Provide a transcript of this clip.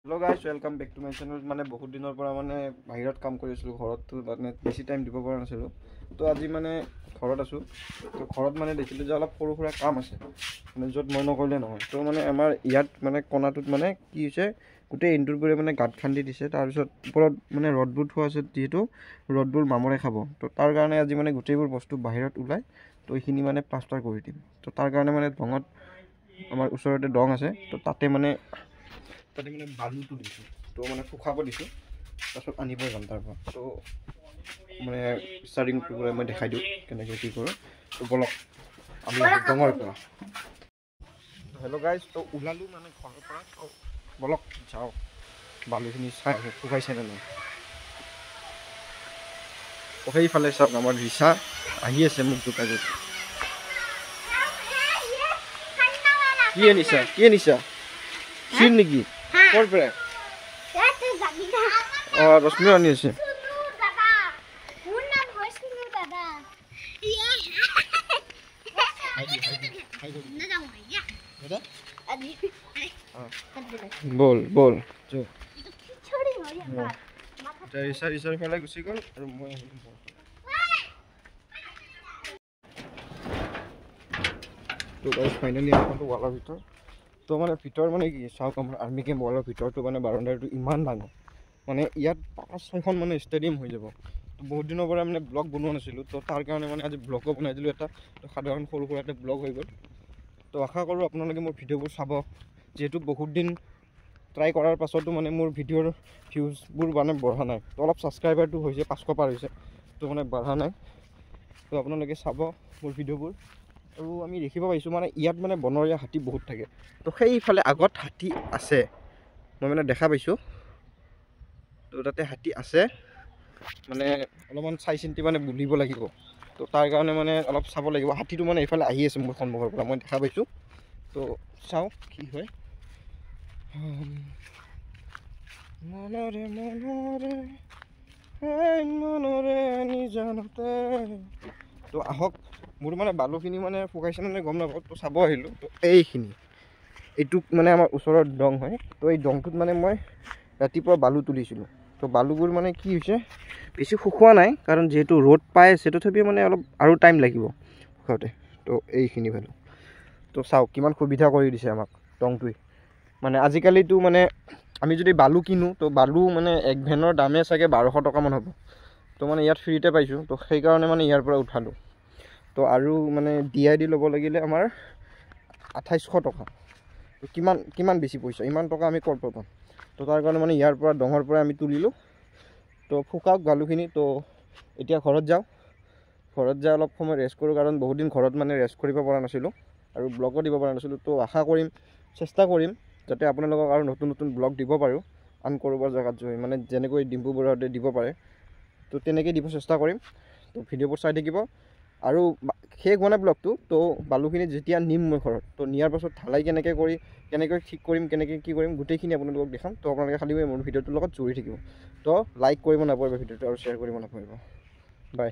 hello guys welcome back to my channel माने बहुत दिनर পৰা মানে বাহিৰত কাম কৰি আছিলো ঘৰত মানে বেছি টাইম দিব পৰা নাছিলো তো আজি মানে ঘৰত আছো তো ঘৰত মানে দেখিলো যে অলপ সৰু সুৰা কাম আছে মানে যত মই নকৰিলে নহয় তো মানে আমাৰ ইয়াত মানে কোণাটোত মানে কি হৈছে গোটেই ইনডোৰবোৰে মানে গাঁত খান্দি দিছে তাৰ পিছত ওপৰত মানে ৰডবোৰ থোৱা আছে যেহেতু ৰডবোৰ মামৰে খাব তো তাৰ কাৰণে আজি মানে গোটেইবোৰ বস্তু বাহিৰত ওলাই তো এইখিনি মানে প্লাষ্টাৰ কৰি দিম তো তাৰ কাৰণে মানে ডঙত আমাৰ ওচৰতে ডং আছে তো তাতে মানে বালুটো দিছোঁ তো মানে শুকাব দিছোঁ তাৰপিছত আনিব যাম তাৰপৰা তো মানে ষ্টাৰ্টিং কৰি মই দেখাই দিওঁ কেনেকৈ কি কৰোঁ তো বলক আমি ডঙৰ পৰা হেল্ল' গাইজ তো ওলালোঁ মানে ঘৰৰ পৰা তো বলক যাওঁ বালুখিনি চাই আহোঁ শুকাইছে নে নাই তো সেইফালে চাওক আমাৰ ৰিচা আহি আছে মোক জোকাই জোকাই কি আনিছা ক্ষীৰ নেকি ক'ৰ পৰা ৰশ্মি আনি আছে বল বল ৰিচাৰ ফালে গুচি গ'ল আৰু মই তো গাইজ ফাইনেলি আমাৰটো ৱালৰ ভিতৰ তো মানে ভিতৰ মানে কি চাওক আমাৰ আৰ্মি কেম্প ৱালৰ ভিতৰটো মানে বাৰাণ্ডাটো ইমান ডাঙৰ মানে ইয়াত 5-6খন মানে ষ্টেডিয়াম হৈ যাব তো বহুত দিনৰ পৰা মানে ব্লগ বনোৱা নাছিলোঁ তো তাৰ কাৰণে মানে আজি ব্লগো বনাই দিলোঁ এটা তো সাধাৰণ সৰু সুৰা এটা ব্লগ হৈ গ'ল তো আশা কৰোঁ আপোনালোকে মোৰ ভিডিঅ'বোৰ চাব যিহেতু বহুত দিন ট্ৰাই কৰাৰ পাছতো মানে মোৰ ভিডিঅ'ৰ ভিউজবোৰ মানে বঢ়া নাই তো অলপ ছাবস্ক্ৰাইবাৰটো হৈছে 500 পাৰ হৈছে তো মানে বঢ়া নাই তো আপোনালোকে চাব মোৰ ভিডিঅ'বোৰ আৰু আমি দেখিব পাইছোঁ মানে ইয়াত মানে বনৰীয়া হাতী বহুত থাকে তো সেইফালে আগত হাতী আছে মই মানে দেখা পাইছোঁ তো তাতে হাতী আছে মানে অলপমান চাই চিন্তি মানে বুলিব লাগিব তো তাৰ কাৰণে মানে অলপ চাব লাগিব হাতীটো মানে এইফালে আহি আছে মোৰ সন্মুখৰ পৰা মই দেখা পাইছোঁ তো চাওঁ কি হয় মনৰে মনৰে মনৰে নিজানতে তো আহক মোৰ মানে বালুখিনি মানে শুকাইছে নে গম নাপাওঁ তো চাব আহিলোঁ তো এইটোক মানে আমাৰ ওচৰৰ ডং হয় তো এই ডংটোত মানে মই ৰাতিপুৱা বালু তুলিছিলোঁ তো বালুবোৰ মানে কি হৈছে বেছি শুকোৱা নাই কাৰণ যিহেতু ৰ'দ পাই আছে তথাপিও মানে অলপ আৰু টাইম লাগিব শুকাওঁতে তো এইখিনি বালু তো চাওক কিমান সুবিধা কৰি দিছে আমাক ডংটোৱে মানে আজিকালিতো মানে আমি যদি বালু কিনো তো বালু মানে এক ভেনৰ দামে চাগে 1200 টকামান হ'ব তো মানে ইয়াত ফ্ৰীতে পাইছোঁ তো সেইকাৰণে মানে ইয়াৰ পৰা উঠালোঁ তো আৰু মানে DID ল'ব লাগিলে আমাৰ 2800 টকা তো কিমান বেছি পইচা ইমান টকা আমি ক'ৰ পৰা পাম তো তাৰ কাৰণে মানে ইয়াৰ পৰা ডঙৰ পৰা আমি তুলিলোঁ তো শুকাওক বালুখিনি তো এতিয়া ঘৰত যাই অলপ সময় ৰেষ্ট কৰোঁ কাৰণ বহুত দিন ঘৰত মানে ৰেষ্ট কৰিব পৰা নাছিলোঁ আৰু ব্লগো দিব পৰা নাছিলোঁ তো আশা কৰিম চেষ্টা কৰিম যাতে আপোনালোকক আৰু নতুন নতুন ব্লগ দিব পাৰোঁ আন ক'ৰবাৰ জেগাত গৈ মানে যেনেকৈ ডিম্পু বৰুৱাহঁতে দিব পাৰে তো তেনেকৈ দিব চেষ্টা কৰিম তো ভিডিঅ'বোৰ চাই থাকিব আৰু শেষ হোৱা নাই ব্লগটো তো বালুখিনি যেতিয়া নিম মই ঘৰত তো নিয়াৰ পাছত ঢালাই কেনেকৈ ঠিক কৰিম কেনেকৈ কি কৰিম গোটেইখিনি আপোনালোকক দেখাম তো আপোনালোকে খালি মোৰ ভিডিঅ'টোৰ লগত জড়িত থাকিব তো লাইক কৰিব নাপাহৰিব ভিডিঅ'টো আৰু শ্বেয়াৰ কৰিব নাপাহৰিব বাই